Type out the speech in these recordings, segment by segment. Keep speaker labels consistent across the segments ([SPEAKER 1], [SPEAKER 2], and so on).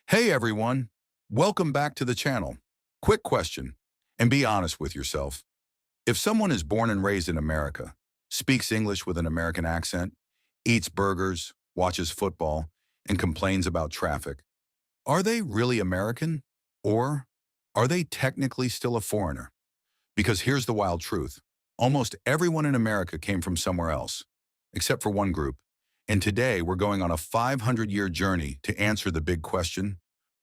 [SPEAKER 1] Hey everyone, welcome back to the channel. Quick question, and be honest with yourself. If someone is born and raised in America, speaks English with an American accent, eats burgers, watches football, and complains about traffic, are they really American? Or are they technically still a foreigner? Because here's the wild truth. Almost everyone in America came from somewhere else, except for one group. And today we're going on a 500-year journey to answer the big question: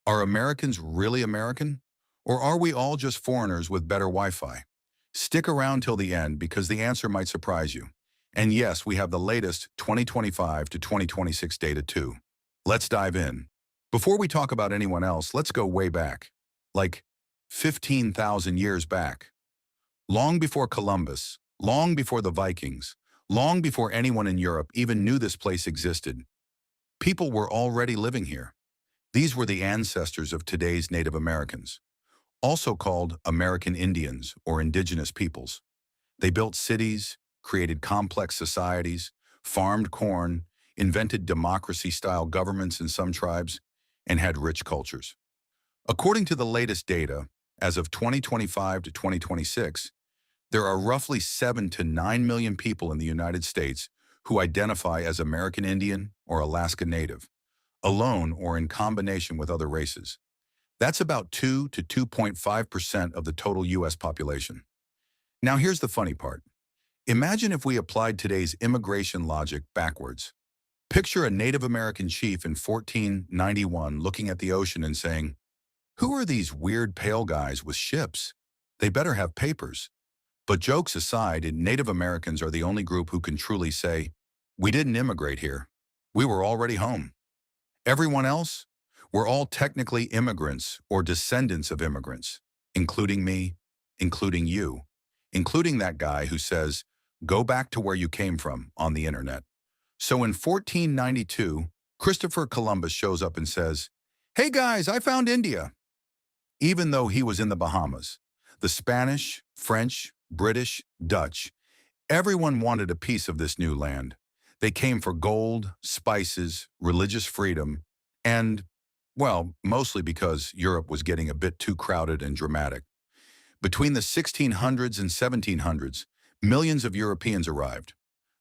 [SPEAKER 1] are Americans really American? Or are we all just foreigners with better Wi-Fi? Stick around till the end because the answer might surprise you. And yes, we have the latest 2025 to 2026 data too. Let's dive in. Before we talk about anyone else, let's go way back, like 15,000 years back. Long before Columbus, long before the Vikings, long before anyone in Europe even knew this place existed, people were already living here. These were the ancestors of today's Native Americans, also called American Indians or indigenous peoples. They built cities, created complex societies, farmed corn, invented democracy-style governments in some tribes, and had rich cultures. According to the latest data, as of 2025 to 2026, there are roughly 7 to 9 million people in the United States who identify as American Indian or Alaska Native, alone or in combination with other races. That's about 2 to 2.5% of the total U.S. population. Now here's the funny part. Imagine if we applied today's immigration logic backwards. Picture a Native American chief in 1491 looking at the ocean and saying, "Who are these weird pale guys with ships? They better have papers." But jokes aside, Native Americans are the only group who can truly say, "We didn't immigrate here. We were already home." Everyone else? We're all technically immigrants or descendants of immigrants, including me, including you, including that guy who says, "Go back to where you came from" on the internet. So in 1492, Christopher Columbus shows up and says, "Hey guys, I found India," even though he was in the Bahamas. The Spanish, French, British, Dutch, everyone wanted a piece of this new land. They came for gold, spices, religious freedom, and, well, mostly because Europe was getting a bit too crowded and dramatic. Between the 1600s and 1700s, millions of Europeans arrived.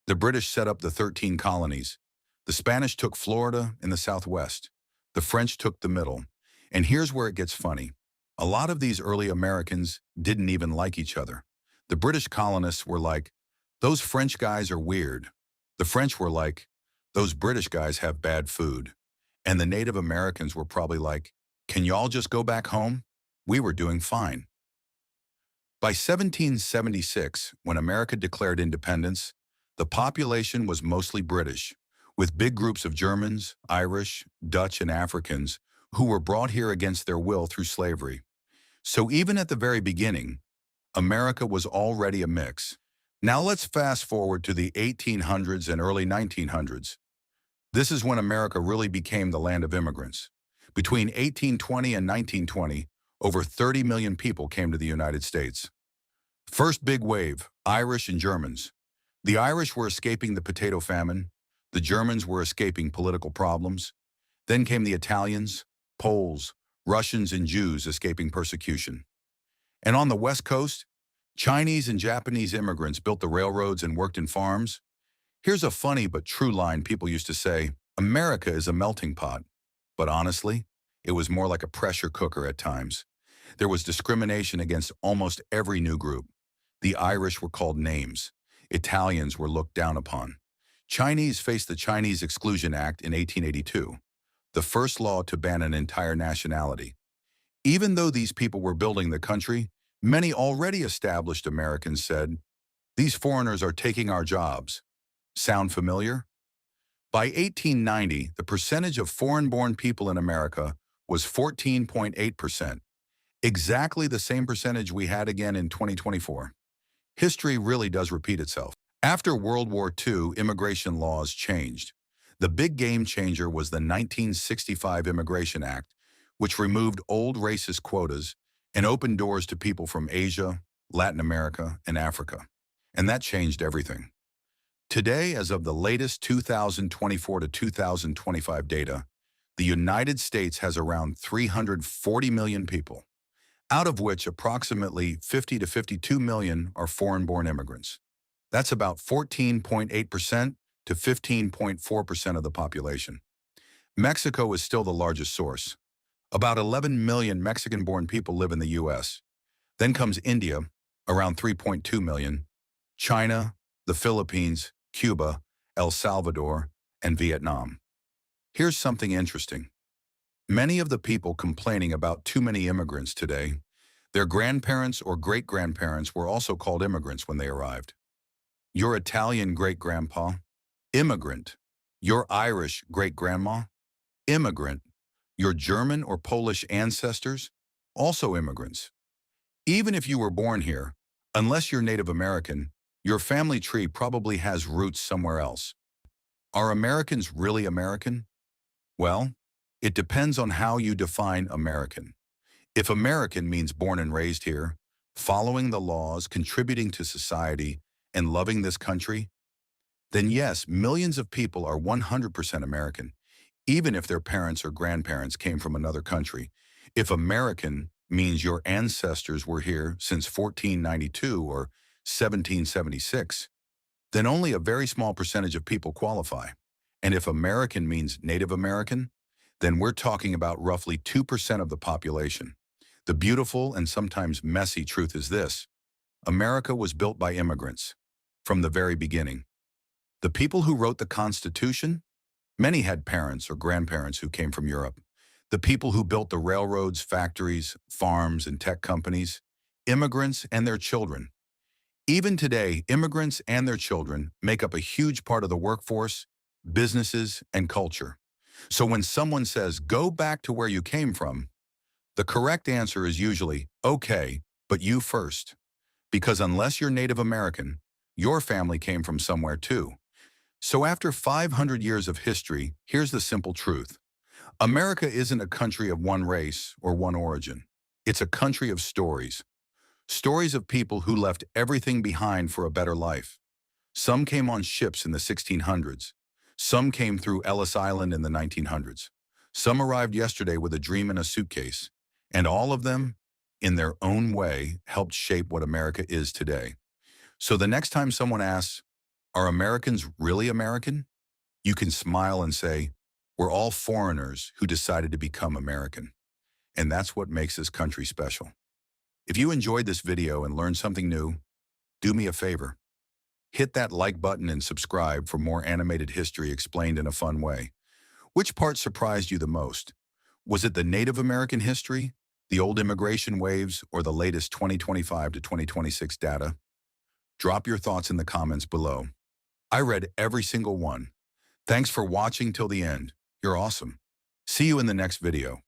[SPEAKER 1] The British set up the 13 colonies. The Spanish took Florida in the southwest. The French took the middle. And here's where it gets funny. A lot of these early Americans didn't even like each other. The British colonists were like, "Those French guys are weird." The French were like, "Those British guys have bad food." And the Native Americans were probably like, "Can y'all just go back home? We were doing fine." By 1776, when America declared independence, the population was mostly British, with big groups of Germans, Irish, Dutch, and Africans who were brought here against their will through slavery. So even at the very beginning, America was already a mix. Now let's fast forward to the 1800s and early 1900s. This is when America really became the land of immigrants. Between 1820 and 1920, over 30 million people came to the United States. First big wave, Irish and Germans. The Irish were escaping the potato famine. The Germans were escaping political problems. Then came the Italians, Poles, Russians, and Jews escaping persecution. And on the West Coast, Chinese and Japanese immigrants built the railroads and worked in farms. Here's a funny but true line people used to say: "America is a melting pot." But honestly, it was more like a pressure cooker at times. There was discrimination against almost every new group. The Irish were called names. Italians were looked down upon. Chinese faced the Chinese Exclusion Act in 1882, the first law to ban an entire nationality. Even though these people were building the country, many already established Americans said, "These foreigners are taking our jobs." Sound familiar? By 1890, the percentage of foreign-born people in America was 14.8%, exactly the same percentage we had again in 2024. History really does repeat itself. After World War II, immigration laws changed. The big game changer was the 1965 Immigration Act, which removed old racist quotas and opened doors to people from Asia, Latin America, and Africa. And that changed everything. Today, as of the latest 2024 to 2025 data, The United States has around 340 million people, out of which approximately 50 to 52 million are foreign-born immigrants. That's about 14.8% to 15.4% of the population. Mexico is still the largest source. About 11 million Mexican-born people live in the U.S. Then comes India, around 3.2 million, China, the Philippines, Cuba, El Salvador, and Vietnam. Here's something interesting. Many of the people complaining about too many immigrants today, their grandparents or great-grandparents were also called immigrants when they arrived. Your Italian great-grandpa? Immigrant. Your Irish great-grandma? Immigrant. Your German or Polish ancestors? Also immigrants. Even if you were born here, unless you're Native American, your family tree probably has roots somewhere else. Are Americans really American? Well, it depends on how you define American. If American means born and raised here, following the laws, contributing to society, and loving this country, then yes, millions of people are 100% American, even if their parents or grandparents came from another country. If American means your ancestors were here since 1492 or 1776, then only a very small percentage of people qualify. And if American means Native American, then we're talking about roughly 2% of the population. The beautiful and sometimes messy truth is this: America was built by immigrants from the very beginning. The people who wrote the Constitution, many had parents or grandparents who came from Europe. The people who built the railroads, factories, farms, and tech companies, immigrants and their children. Even today, immigrants and their children make up a huge part of the workforce, businesses, and culture. So when someone says, go back to where you came from, the correct answer is usually, okay, but you first. Because unless you're Native American, your family came from somewhere too. So after 500 years of history, here's the simple truth. America isn't a country of one race or one origin. It's a country of stories. Stories of people who left everything behind for a better life. Some came on ships in the 1600s. Some came through Ellis Island in the 1900s. Some arrived yesterday with a dream in a suitcase. And all of them, in their own way, helped shape what America is today. So the next time someone asks, are Americans really American? You can smile and say, we're all foreigners who decided to become American. And that's what makes this country special. If you enjoyed this video and learned something new, do me a favor. Hit that like button and subscribe for more animated history explained in a fun way. Which part surprised you the most? Was it the Native American history, the old immigration waves, or the latest 2025 to 2026 data? Drop your thoughts in the comments below. I read every single one. Thanks for watching till the end. You're awesome. See you in the next video.